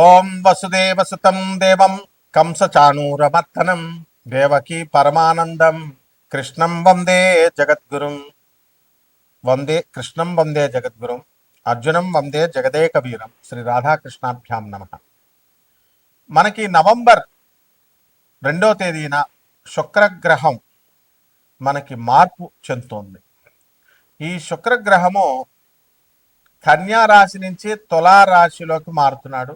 ఓం వసుదేవసుతం దేవం కంసచాణూరమర్దనం దేవకీ పరమానందం కృష్ణం వందే జగద్గురుం వందే జగద్గురుం అర్జునం వందే జగదేక వీరం శ్రీ రాధాకృష్ణాభ్యాం నమ. మనకి నవంబర్ 2వ తేదీన శుక్రగ్రహం మనకి మార్పు చెందుతోంది. ఈ శుక్రగ్రహము కన్యా రాశి నుంచి తులారాశిలోకి మారుతున్నాడు.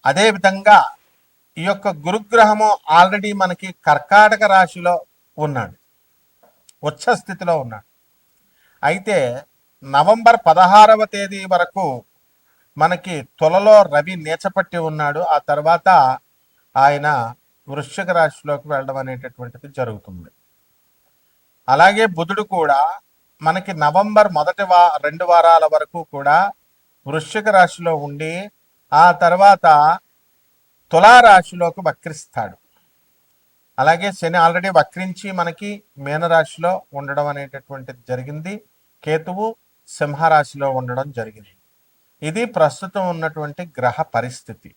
అదేవిధంగా ఈ యొక్క గురుగ్రహము ఆల్రెడీ మనకి కర్కాటక రాశిలో ఉన్నాడు, ఉచ్చ స్థితిలో ఉన్నాడు. అయితే నవంబర్ 16వ తేదీ వరకు మనకి తులలో రవి నీచపట్టి ఉన్నాడు. ఆ తర్వాత ఆయన వృశ్చిక రాశిలోకి వెళ్ళడం అనేటటువంటిది జరుగుతుంది. అలాగే బుధుడు కూడా మనకి నవంబర్ మొదటి 2 వారాల వరకు కూడా వృశ్చిక రాశిలో ఉండి ఆ తర్వాత తులారాశిలోకి వక్రిస్తాడు. అలాగే శని ఆల్రెడీ వక్రించి మనకి మీనరాశిలో ఉండడం అనేటటువంటిది జరిగింది. కేతువు సింహరాశిలో ఉండడం జరిగింది. ఇది ప్రస్తుతం ఉన్నటువంటి గ్రహ పరిస్థితి.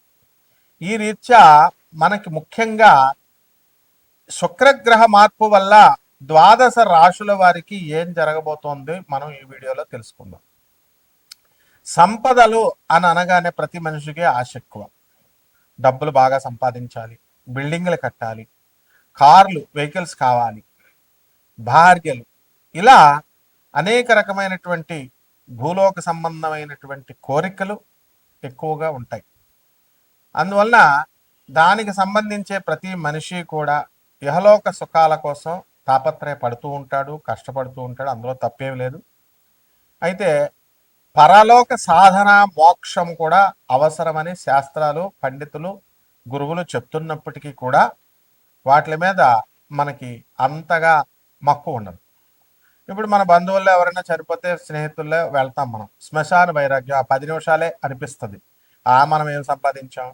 ఈ రీత్యా మనకి ముఖ్యంగా శుక్రగ్రహ మార్పు వల్ల ద్వాదశ రాశుల వారికి ఏం జరగబోతోంది మనం ఈ వీడియోలో తెలుసుకుందాం. సంపదలు అని అనగానే ప్రతి మనిషికి ఆశ ఎక్కువ. డబ్బులు బాగా సంపాదించాలి, బిల్డింగ్లు కట్టాలి, కార్లు వెహికల్స్ కావాలి, భార్యలు, ఇలా అనేక రకమైనటువంటి భూలోక సంబంధమైనటువంటి కోరికలు ఎక్కువగా ఉంటాయి. అందువల్ల దానికి సంబంధించే ప్రతి మనిషి కూడా ఇహలోక సుఖాల కోసం తాపత్రయపడుతూ ఉంటాడు, కష్టపడుతూ ఉంటాడు. అందులో తప్పేం లేదు. అయితే పరలోక సాధన మోక్షం కూడా అవసరమని శాస్త్రాలు, పండితులు, గురువులు చెప్తున్నప్పటికీ కూడా వాటి మీద మనకి అంతగా మక్కువ ఉండదు. ఇప్పుడు మన బంధువుల్లో ఎవరైనా చనిపోతే స్నేహితుల్లో వెళ్తాం మనం. శ్మశాన వైరాగ్యం ఆ 10 నిమిషాలే అనిపిస్తుంది. మనం ఏం సంపాదించాం,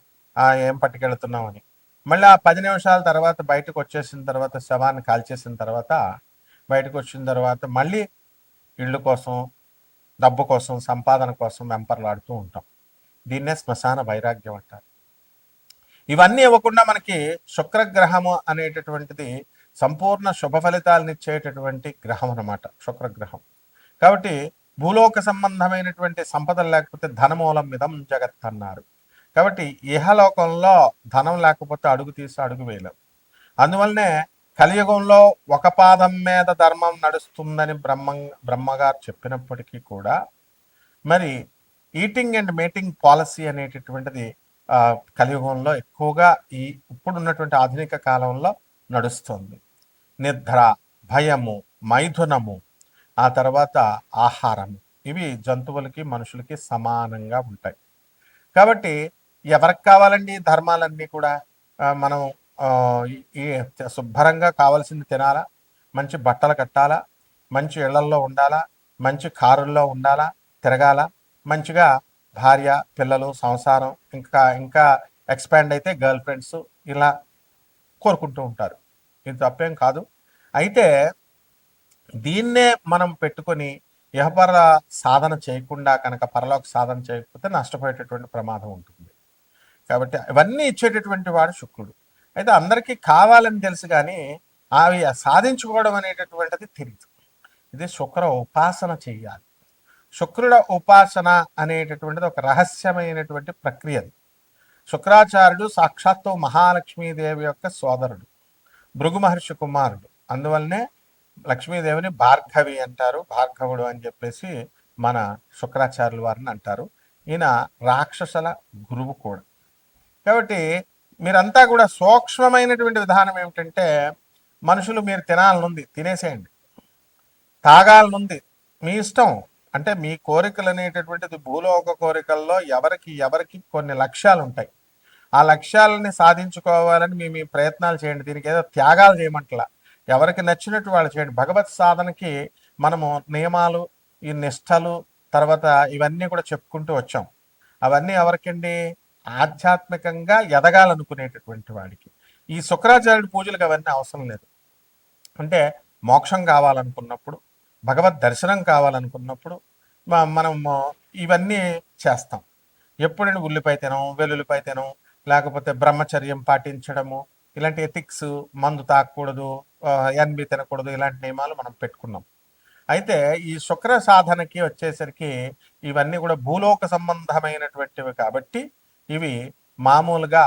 ఏం పట్టుకెళ్తున్నాం అని. మళ్ళీ ఆ 10 నిమిషాల తర్వాత బయటకు వచ్చేసిన తర్వాత, శవాన్ని కాల్చేసిన తర్వాత బయటకు వచ్చిన తర్వాత మళ్ళీ ఇళ్ళు కోసం, డబ్బు కోసం, సంపాదన కోసం వెంపర్లాడుతూ ఉంటాం. దీన్నే శ్మశాన వైరాగ్యం అంటారు. ఇవన్నీ ఇవ్వకుండా మనకి శుక్రగ్రహము అనేటటువంటిది సంపూర్ణ శుభ ఫలితాలను ఇచ్చేటటువంటి గ్రహం అన్నమాట శుక్రగ్రహం. కాబట్టి భూలోక సంబంధమైనటువంటి సంపదలు లేకపోతే ధనమూలం మిదం జగత్ అన్నారు. కాబట్టి ఇహలోకంలో ధనం లేకపోతే అడుగు తీసి అడుగు వేయలేం. అందువల్లనే కలియుగంలో ఒక పాదం మీద ధర్మం నడుస్తుందని బ్రహ్మగారు చెప్పినప్పటికీ కూడా మరి ఈటింగ్ అండ్ మేటింగ్ పాలసీ అనేటటువంటిది కలియుగంలో ఎక్కువగా ఇప్పుడున్నటువంటి ఆధునిక కాలంలో నడుస్తుంది. నిద్ర, భయము, మైథునము, ఆ తర్వాత ఆహారము, ఇవి జంతువులకి మనుషులకి సమానంగా ఉంటాయి. కాబట్టి ఎవరికి కావాలండి ధర్మాలన్నీ కూడా? మనం శుభ్రంగా కావాల్సింది తినాలా, మంచి బట్టలు కట్టాలా, మంచి ఇళ్లల్లో ఉండాలా, మంచి కారుల్లో ఉండాలా, తిరగాల, మంచిగా భార్య, పిల్లలు, సంసారం, ఇంకా ఎక్స్పాండ్ అయితే గర్ల్ ఫ్రెండ్స్, ఇలా కోరుకుంటూ ఉంటారు. ఇది తప్పేం కాదు. అయితే దీన్నే మనం పెట్టుకొని ఇహపర సాధన చేయకుండా కనుక పరలోక సాధన చేయకపోతే నష్టపోయేటటువంటి ప్రమాదం ఉంటుంది. కాబట్టి ఇవన్నీ ఇచ్చేటటువంటి వాడు శుక్రుడు. అయితే అందరికీ కావాలని తెలుసు కానీ అవి సాధించుకోవడం అనేటటువంటిది తెలియదు. ఇది శుక్ర ఉపాసన చెయ్యాలి. శుక్రుడ ఉపాసన అనేటటువంటిది ఒక రహస్యమైనటువంటి ప్రక్రియ. శుక్రాచార్యుడు సాక్షాత్తు మహాలక్ష్మీదేవి యొక్క సోదరుడు, భృగు మహర్షి కుమారుడు. అందువల్లనే లక్ష్మీదేవిని భార్గవి అంటారు, భార్గవుడు అని చెప్పేసి మన శుక్రాచార్యుల వారిని అంటారు. ఈయన రాక్షసుల గురువు కూడా. కాబట్టి మీరంతా కూడా సూక్ష్మమైనటువంటి విధానం ఏమిటంటే, మనుషులు మీరు తినాలనుంది తినేసేయండి, తాగాలనుంది మీ ఇష్టం. అంటే మీ కోరికలు అనేటటువంటిది భూలోక కోరికల్లో ఎవరికి కొన్ని లక్ష్యాలు ఉంటాయి. ఆ లక్ష్యాలని సాధించుకోవాలని మీ ప్రయత్నాలు చేయండి. దీనికి ఏదో త్యాగాలు చేయమంటలా, ఎవరికి నచ్చినట్టు వాళ్ళు చేయండి. భగవత్ సాధనకి మనము నియమాలు, ఈ నిష్టలు, తర్వాత ఇవన్నీ కూడా చెప్పుకుంటూ వచ్చాం. అవన్నీ ఎవరికండి? ఆధ్యాత్మికంగా ఎదగాలనుకునేటటువంటి వాడికి. ఈ శుక్రాచార్యుడి పూజలకు అవన్నీ అవసరం లేదు. అంటే మోక్షం కావాలనుకున్నప్పుడు, భగవద్ దర్శనం కావాలనుకున్నప్పుడు మనం ఇవన్నీ చేస్తాం. ఎప్పుడైనా ఉల్లిపాయ తినం, వెల్లుల్లిపాయ తినం, లేకపోతే బ్రహ్మచర్యం పాటించడము, ఇలాంటి ఎథిక్స్, మందు తాగకూడదు, ఎన్బి తినకూడదు, ఇలాంటి నియమాలు మనం పెట్టుకున్నాం. అయితే ఈ శుక్ర సాధనకి వచ్చేసరికి ఇవన్నీ కూడా భూలోక సంబంధమైనటువంటివి కాబట్టి ఇవి మామూలుగా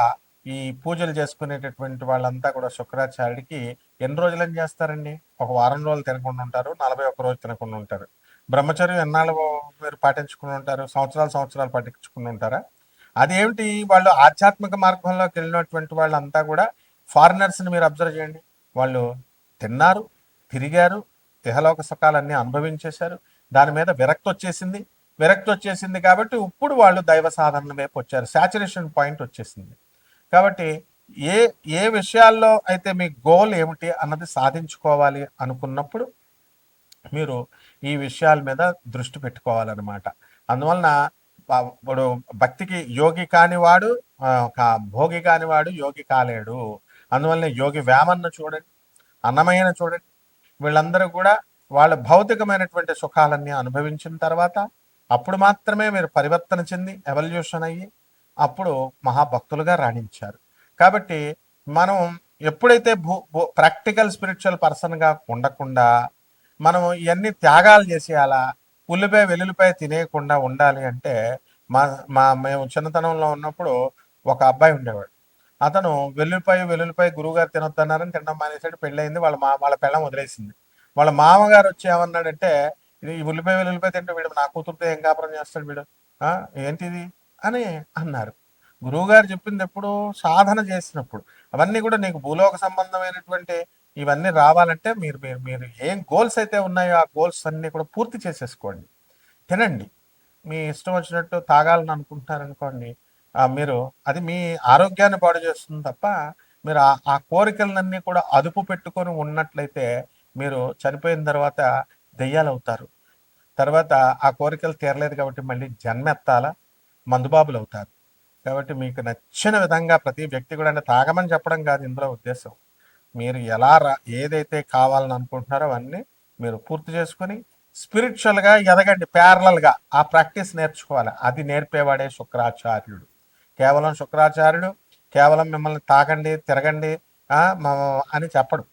ఈ పూజలు చేసుకునేటటువంటి వాళ్ళంతా కూడా శుక్రాచార్యుడికి ఎన్ని రోజులని చేస్తారండి? ఒక వారం రోజులు తినకుండా ఉంటారు, 41 రోజు తినకుండా ఉంటారు. బ్రహ్మచర్యం ఎన్నాళ్ళు మీరు పాటించుకుని ఉంటారు? సంవత్సరాలు పాటించుకుని ఉంటారా? అదేమిటి, వాళ్ళు ఆధ్యాత్మిక మార్గంలోకి వెళ్ళినటువంటి వాళ్ళంతా కూడా ఫారినర్స్ని మీరు అబ్జర్వ్ చేయండి. వాళ్ళు తిన్నారు, తిరిగారు, ఇహలోక సుఖాలన్నీ అనుభవించేశారు, దాని మీద విరక్తి వచ్చేసింది కాబట్టి ఇప్పుడు వాళ్ళు దైవ సాధన వైపు వచ్చారు, శాచురేషన్ పాయింట్ వచ్చేసింది. కాబట్టి ఏ ఏ విషయాల్లో అయితే మీ గోల్ ఏమిటి అన్నది సాధించుకోవాలి అనుకున్నప్పుడు మీరు ఈ విషయాల మీద దృష్టి పెట్టుకోవాలన్నమాట. అందువలన ఇప్పుడు భక్తికి యోగి కానివాడు భోగి కానివాడు యోగి కాలేడు. అందువలన యోగి వేమన్న చూడండి, అన్నమయ్యను చూడండి, వీళ్ళందరూ కూడా వాళ్ళ భౌతికమైనటువంటి సుఖాలన్నీ అనుభవించిన తర్వాత అప్పుడు మాత్రమే మీరు పరివర్తన చెంది ఎవల్యూషన్ అయ్యి అప్పుడు మహాభక్తులుగా రాణించారు. కాబట్టి మనం ఎప్పుడైతే ప్రాక్టికల్ స్పిరిచువల్ పర్సన్గా ఉండకుండా మనం ఇవన్నీ త్యాగాలు చేసేయాలా, ఉల్లిపాయ వెల్లుల్లిపాయ తినేయకుండా ఉండాలి అంటే మేము చిన్నతనంలో ఉన్నప్పుడు ఒక అబ్బాయి ఉండేవాడు. అతను వెల్లుల్లిపాయ గురువుగారు తినొద్దన్నారని తినడం మానేసాడు. పెళ్ళయింది, వాళ్ళ పెళ్ళం వదిలేసింది. వాళ్ళ మామగారు వచ్చి ఏమన్నాడంటే, ఈ వెల్లుల్లిపాయ తింటే వీడు నా కూతురుతో ఏం కాపురం చేస్తాడు వీడు, ఏంటిది అని అన్నారు. గురువుగారు చెప్పింది ఎప్పుడు? సాధన చేసినప్పుడు. అవన్నీ కూడా నీకు భూలోక సంబంధమైనటువంటి ఇవన్నీ రావాలంటే మీరు మీరు మీరు ఏం గోల్స్ అయితే ఉన్నాయో ఆ గోల్స్ అన్నీ కూడా పూర్తి చేసేసుకోండి. తినండి, మీ ఇష్టం వచ్చినట్టు తాగాలని అనుకుంటున్నారనుకోండి, మీరు అది మీ ఆరోగ్యాన్ని పాడు చేస్తుంది తప్ప మీరు ఆ కోరికలన్నీ కూడా అదుపు పెట్టుకొని ఉన్నట్లయితే మీరు చనిపోయిన తర్వాత దెయ్యాలు అవుతారు. తర్వాత ఆ కోరికలు తీరలేదు కాబట్టి మళ్ళీ జన్మెత్తాల మందుబాబులు అవుతారు. కాబట్టి మీకు నచ్చిన విధంగా ప్రతి వ్యక్తి కూడా, అంటే తాగమని చెప్పడం కాదు ఇందులో ఉద్దేశం, మీరు ఏదైతే కావాలని అనుకుంటున్నారో అవన్నీ మీరు పూర్తి చేసుకొని స్పిరిచువల్గా ఎదగండి. ప్యారలల్గా ఆ ప్రాక్టీస్ నేర్చుకోవాలి. అది నేర్పేవాడే శుక్రాచార్యుడు. కేవలం శుక్రాచార్యుడు కేవలం మిమ్మల్ని తాగండి, తిరగండి అని చెప్పడు.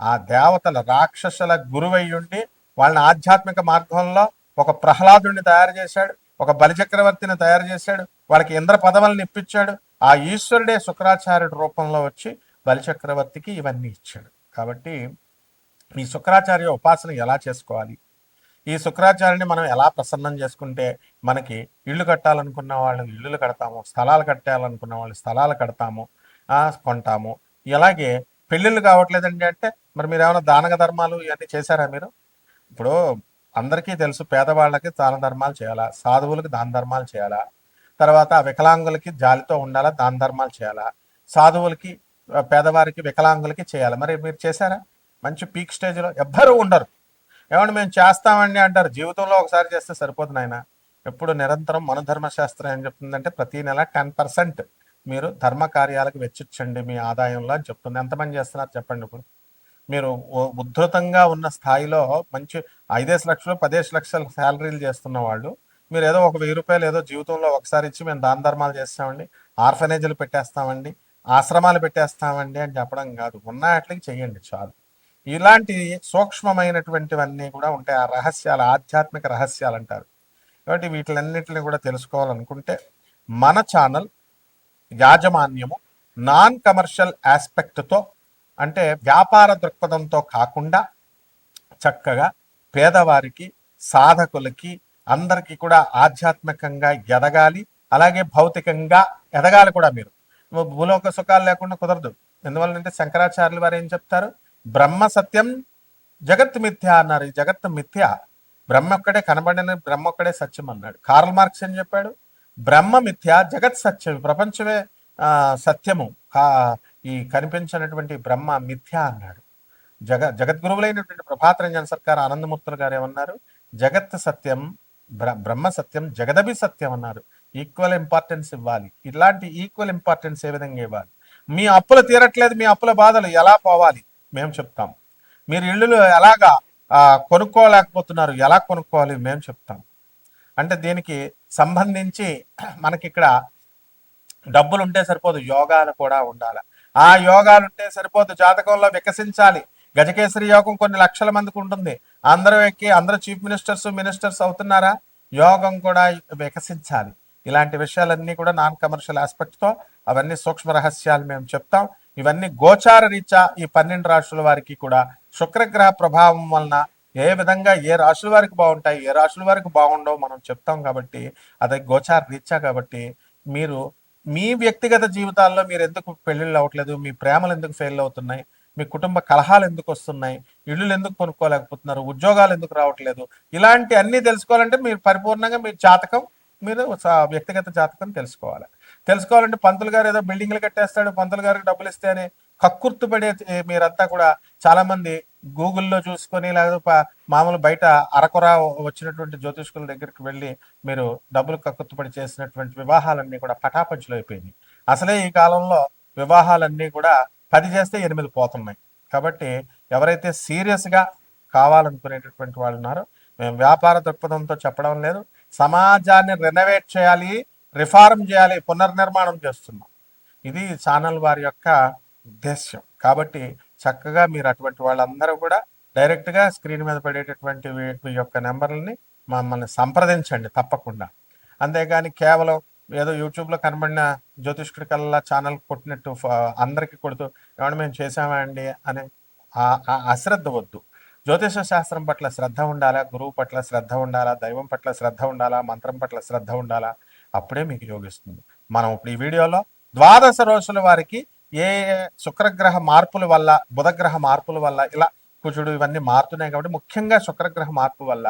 ఆ దేవతల రాక్షసుల గురువయ్యుండి వాళ్ళని ఆధ్యాత్మిక మార్గంలో ఒక ప్రహ్లాదుడిని తయారు చేశాడు, ఒక బలిచక్రవర్తిని తయారు చేశాడు, వాళ్ళకి ఇంద్ర పదవులను ఇప్పించాడు. ఆ ఈశ్వరుడే శుక్రాచార్యుడి రూపంలో వచ్చి బలిచక్రవర్తికి ఇవన్నీ ఇచ్చాడు. కాబట్టి ఈ శుక్రాచార్య ఉపాసన ఎలా చేసుకోవాలి, ఈ శుక్రాచార్యుని మనం ఎలా ప్రసన్నం చేసుకుంటే మనకి ఇళ్ళు కట్టాలనుకున్న వాళ్ళు ఇళ్ళు కడతాము, స్థలాలు కట్టాలనుకున్న వాళ్ళు స్థలాలు కడతాము, కొంటాము. ఇలాగే పెళ్ళిళ్ళు కావట్లేదండి అంటే మరి మీరు ఏమైనా దాన ధర్మాలు ఇవన్నీ చేశారా మీరు? ఇప్పుడు అందరికీ తెలుసు, పేదవాళ్ళకి దాన ధర్మాలు చేయాలా, సాధువులకి దాన ధర్మాలు చేయాలా, తర్వాత వికలాంగులకి జాలితో ఉండాలా, దాన ధర్మాలు చేయాలా, సాధువులకి పేదవారికి వికలాంగులకి చేయాలి. మరి మీరు చేశారా? మంచి పీక్ స్టేజ్లో ఎవ్వరూ ఉండరు. ఏమంటే మేము చేస్తామండి అంటారు. జీవితంలో ఒకసారి చేస్తే సరిపోతుంది ఆయన. ఎప్పుడు నిరంతరం మన ధర్మశాస్త్రం ఏం చెప్తుందంటే ప్రతి నెల 10% మీరు ధర్మ కార్యాలకు వెచ్చించండి మీ ఆదాయంలో అని చెప్తుంది. ఎంతమంది చేస్తున్నారు చెప్పండి? ఇప్పుడు మీరు ఉద్ధృతంగా ఉన్న స్థాయిలో మంచి 5 లక్షలు 10 లక్షల శాలరీలు చేస్తున్న వాళ్ళు మీరు ఏదో ఒక 1000 రూపాయలు ఏదో జీవితంలో ఒకసారి ఇచ్చి మేము దాన ధర్మాలు చేస్తామండి, ఆర్ఫనేజీలు పెట్టేస్తామండి, ఆశ్రమాలు పెట్టేస్తామండి అని చెప్పడం కాదు. ఉన్న వాటికి చెయ్యండి చాలు. ఇలాంటి సూక్ష్మమైనటువంటివన్నీ కూడా ఉంటాయి. ఆ రహస్యాలు, ఆధ్యాత్మిక రహస్యాలు అంటారు. కాబట్టి వీటిలన్నింటినీ కూడా తెలుసుకోవాలనుకుంటే మన ఛానల్ యాజమాన్యము నాన్ కమర్షియల్ ఆస్పెక్ట్తో, అంటే వ్యాపార దృక్పథంతో కాకుండా చక్కగా పేదవారికి, సాధకులకి, అందరికీ కూడా ఆధ్యాత్మికంగా ఎదగాలి, అలాగే భౌతికంగా ఎదగాలి కూడా. మీరు భూలోక సుఖాలు లేకుండా కుదరదు. ఎందువల్లంటే శంకరాచార్యులు వారు ఏం చెప్తారు? బ్రహ్మ సత్యం జగత్ మిథ్య అన్నారు. ఈ జగత్ మిథ్య, బ్రహ్మ ఒక్కడే కనబడిన బ్రహ్మ ఒక్కడే సత్యం అన్నాడు. కార్ల్ మార్క్స్ ఏం చెప్పాడు? బ్రహ్మ మిథ్య జగత్ సత్యం, ప్రపంచమే సత్యము, ఈ కనిపించినటువంటి బ్రహ్మ మిథ్య అన్నాడు. జగద్గురువులైనటువంటి ప్రభాత రంజన సర్కార్ ఆనందమూర్తులు గారు ఏమన్నారు? జగత్ సత్యం, బ్రహ్మ సత్యం, జగదభి సత్యం అన్నారు. ఈక్వల్ ఇంపార్టెన్స్ ఇవ్వాలి. ఇలాంటి ఈక్వల్ ఇంపార్టెన్స్ ఏ విధంగా ఇవ్వాలి? మీ అప్పులు తీరట్లేదు, మీ అప్పుల బాధలు ఎలా పోవాలి మేము చెప్తాం. మీరు ఇళ్ళు ఎలాగా కొనుక్కోలేకపోతున్నారు, ఎలా కొనుక్కోవాలి మేము చెప్తాం. అంటే దీనికి సంబంధించి మనకి ఇక్కడ డబ్బులు ఉంటే సరిపోదు, యోగాలు కూడా ఉండాలి. ఆ యోగాలు ఉంటే సరిపోదు, జాతకంలో వికసించాలి. గజకేసరి యోగం కొన్ని లక్షల మందికి ఉంటుంది. అందరూ ఎక్కి అందరూ చీఫ్ మినిస్టర్స్ అవుతున్నారా? యోగం కూడా వికసించాలి. ఇలాంటి విషయాలన్నీ కూడా నాన్ కమర్షియల్ ఆస్పెక్ట్తో అవన్నీ సూక్ష్మ రహస్యాలు మేము చెప్తాం. ఇవన్నీ గోచార రీత్యా ఈ 12 రాశుల వారికి కూడా శుక్రగ్రహ ప్రభావం వలన ఏ విధంగా ఏ రాశుల వారికి బాగుంటాయి, ఏ రాశుల వారికి బాగుండవు మనం చెప్తాం. కాబట్టి అది గోచార రీత్యా. కాబట్టి మీరు మీ వ్యక్తిగత జీవితాల్లో మీరు ఎందుకు పెళ్ళిళ్ళు అవ్వట్లేదు, మీ ప్రేమలు ఎందుకు ఫెయిల్ అవుతున్నాయి, మీ కుటుంబ కలహాలు ఎందుకు వస్తున్నాయి, ఇళ్ళు ఎందుకు కొనుక్కోలేకపోతున్నారు, ఉద్యోగాలు ఎందుకు రావట్లేదు, ఇలాంటి అన్నీ తెలుసుకోవాలంటే మీరు పరిపూర్ణంగా మీ జాతకం, మీరు వ్యక్తిగత జాతకం తెలుసుకోవాలంటే పంతులు గారు ఏదో బిల్డింగ్లు కట్టేస్తాడు, పంతులు గారికి డబ్బులు ఇస్తే అని కక్కుర్తుపడే మీరంతా కూడా చాలా మంది గూగుల్లో చూసుకొని లేదా మామూలు బయట అరకొర వచ్చినటువంటి జ్యోతిష్కుల దగ్గరికి వెళ్ళి మీరు డబ్బులు కక్కుర్తుపడి చేసినటువంటి వివాహాలన్నీ కూడా పటాపంచులు అయిపోయినాయి. అసలే ఈ కాలంలో వివాహాలన్నీ కూడా 10 చేస్తే 8 పోతున్నాయి. కాబట్టి ఎవరైతే సీరియస్గా కావాలనుకునేటటువంటి వాళ్ళు ఉన్నారో, మేము వ్యాపార దృక్పథంతో చెప్పడం లేదు, సమాజాన్ని రెనోవేట్ చేయాలి, రిఫార్మ్ చేయాలి, పునర్నిర్మాణం చేస్తున్నాం. ఇది ఛానల్ వారి యొక్క ఉద్దేశ్యం. కాబట్టి చక్కగా మీరు అటువంటి వాళ్ళందరూ కూడా డైరెక్ట్గా స్క్రీన్ మీద పడేటటువంటి మీ యొక్క నెంబర్లని మమ్మల్ని సంప్రదించండి తప్పకుండా. అంతేగాని కేవలం ఏదో యూట్యూబ్లో కనబడిన జ్యోతిష్కుడి కల్లా ఛానల్ కొట్టినట్టు అందరికీ కొడుతూ ఏమన్నా మేము చేసామా అండి అని అశ్రద్ధ వద్దు. జ్యోతిష శాస్త్రం పట్ల శ్రద్ధ ఉండాలా, గురువు పట్ల శ్రద్ధ ఉండాలా, దైవం పట్ల శ్రద్ధ ఉండాలా, మంత్రం పట్ల శ్రద్ధ ఉండాలా, అప్పుడే మీకు యోగిస్తుంది. మనం ఇప్పుడు ఈ వీడియోలో 12 రాశుల వారికి ఏ శుక్రగ్రహ మార్పుల వల్ల, బుధగ్రహ మార్పుల వల్ల, ఇలా కుజుడు ఇవన్నీ మారుతున్నాయి కాబట్టి ముఖ్యంగా శుక్రగ్రహ మార్పు వల్ల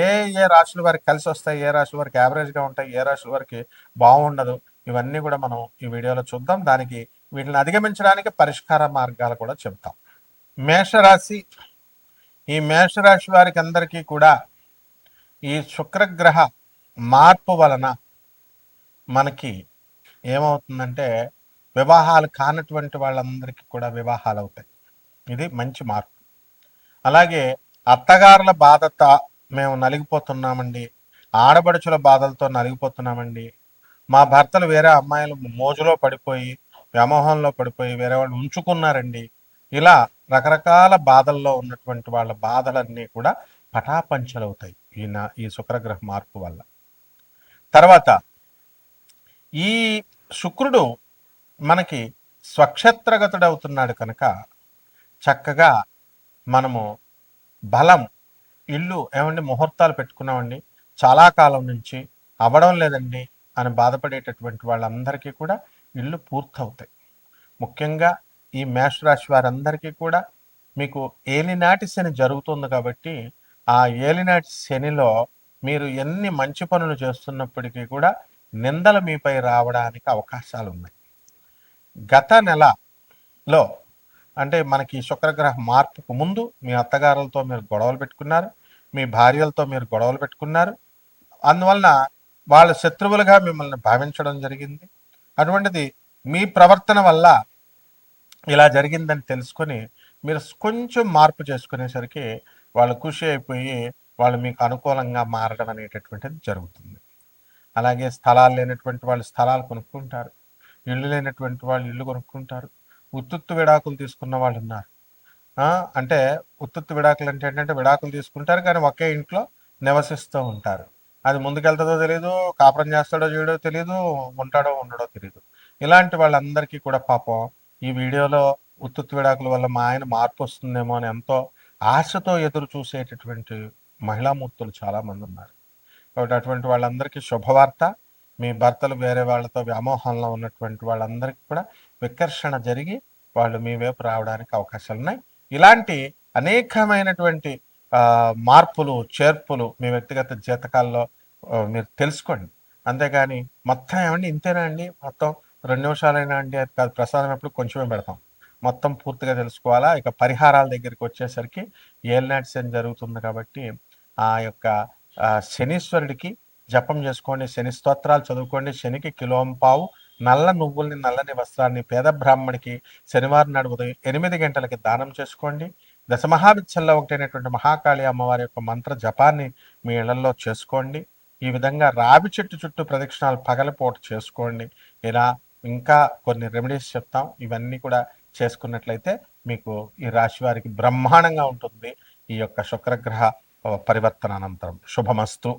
ఏ ఏ రాశుల వారికి కలిసి వస్తాయి, ఏ రాశుల వారికి యావరేజ్గా ఉంటాయి, ఏ రాశుల వారికి బాగుండదు, ఇవన్నీ కూడా మనం ఈ వీడియోలో చూద్దాం. దానికి వీటిని అధిగమించడానికి పరిష్కార మార్గాలు కూడా చెప్తాం. మేషరాశి, ఈ మేషరాశి వారికి అందరికీ కూడా ఈ శుక్రగ్రహ మార్పు వలన మనకి ఏమవుతుందంటే వివాహాలు కానటువంటి వాళ్ళందరికీ కూడా వివాహాలు అవుతాయి. ఇది మంచి మార్పు. అలాగే అత్తగారుల బాధతో మేము నలిగిపోతున్నామండి, ఆడబడుచుల బాధలతో నలిగిపోతున్నామండి, మా భర్తలు వేరే అమ్మాయిలు మోజులో పడిపోయి వ్యామోహంలో పడిపోయి వేరే వాళ్ళు ఉంచుకున్నారండి, ఇలా రకరకాల బాధల్లో ఉన్నటువంటి వాళ్ళ బాధలన్నీ కూడా పటాపంచలవుతాయి ఈ శుక్రగ్రహ మార్పు వల్ల. తర్వాత ఈ శుక్రుడు మనకి స్వక్షేత్రగతుడవుతున్నాడు కనుక చక్కగా మనము బలం, ఇల్లు ఏమండి ముహూర్తాలు పెట్టుకున్నామండి, చాలా కాలం నుంచి అవ్వడం లేదండి అని బాధపడేటటువంటి వాళ్ళందరికీ కూడా ఇల్లు పూర్తవుతాయి. ముఖ్యంగా ఈ మేషరాశి వారందరికీ కూడా మీకు ఏలినాటి శని జరుగుతుంది కాబట్టి ఆ ఏలినాటి శనిలో మీరు ఎన్ని మంచి పనులు చేస్తున్నప్పటికీ కూడా నిందలు మీపై రావడానికి అవకాశాలు ఉన్నాయి. గత నెలలో అంటే మనకి శుక్రగ్రహ మార్పుకు ముందు మీ అత్తగారులతో మీరు గొడవలు పెట్టుకున్నారు, మీ భార్యలతో మీరు గొడవలు పెట్టుకున్నారు, అందువలన వాళ్ళు శత్రువులుగా మిమ్మల్ని భావించడం జరిగింది. అటువంటిది మీ ప్రవర్తన వల్ల ఇలా జరిగిందని తెలుసుకొని మీరు కొంచెం మార్పు చేసుకునేసరికి వాళ్ళు ఖుషి అయిపోయి వాళ్ళు మీకు అనుకూలంగా మారడం అనేటటువంటిది జరుగుతుంది. అలాగే స్థలాలు లేనటువంటి వాళ్ళు స్థలాలు కొనుక్కుంటారు, ఇల్లు లేనటువంటి వాళ్ళు ఇల్లు కొనుక్కుంటారు, ఉత్తుత్తు విడాకులు తీసుకున్న వాళ్ళు ఉన్నారు. అంటే ఉత్తుత్తు విడాకులు అంటే ఏంటంటే విడాకులు తీసుకుంటారు కానీ ఒకే ఇంట్లో నివసిస్తూ ఉంటారు. అది ముందుకెళ్తుందో తెలియదు, కాపురం చేస్తాడో చేయడో తెలియదు, ఉంటాడో ఉండడో తెలియదు. ఇలాంటి వాళ్ళందరికీ కూడా పాపం ఈ వీడియోలో ఉత్తుత్తు విడాకుల వల్ల మా ఆయన మార్పు వస్తుందేమో అని ఎంతో ఆశతో ఎదురు చూసేటటువంటి మహిళామూర్తులు చాలామంది ఉన్నారు. కాబట్టి అటువంటి వాళ్ళందరికీ శుభవార్త, మీ భర్తలు వేరే వాళ్ళతో వ్యామోహంలో ఉన్నటువంటి వాళ్ళందరికీ కూడా వికర్షణ జరిగి వాళ్ళు మీ వైపు రావడానికి అవకాశాలు ఉన్నాయి. ఇలాంటి అనేకమైనటువంటి మార్పులు చేర్పులు మీ వ్యక్తిగత జీతకాల్లో మీరు తెలుసుకోండి. అంతేగాని మొత్తం ఏమండి ఇంతేనా అండి, మొత్తం 2 నిమిషాలైనా అండి అది కాదు, ప్రసాదం ఎప్పుడు కొంచెమే పెడతాం, మొత్తం పూర్తిగా తెలుసుకోవాలా. ఇక పరిహారాల దగ్గరికి వచ్చేసరికి ఏలినాటి శని జరుగుతుంది కాబట్టి ఆ యొక్క శనీశ్వరుడికి జపం చేసుకోండి, శని స్తోత్రాలు చదువుకోండి, శనికి కిలోంపావు నల్ల నువ్వుల్ని నల్లని వస్త్రాన్ని పేద బ్రాహ్మడికి శనివారం నాడు ఉదయం 8 గంటలకి దానం చేసుకోండి. దశమహావిద్యల్లో ఒకటైనటువంటి మహాకాళి అమ్మవారి యొక్క మంత్ర జపాన్ని మీ ఇళ్లలో చేసుకోండి. ఈ విధంగా రావి చెట్టు చుట్టూ ప్రదక్షిణాలు పగలపూట చేసుకోండి. ఇలా ఇంకా కొన్ని రెమెడీస్ చెప్తాం. ఇవన్నీ కూడా చేసుకున్నట్లయితే మీకు ఈ రాశి వారికి బ్రహ్మాండంగా ఉంటుంది ఈ యొక్క శుక్రగ్రహ పరివర్తన అనంతరం. శుభమస్తు.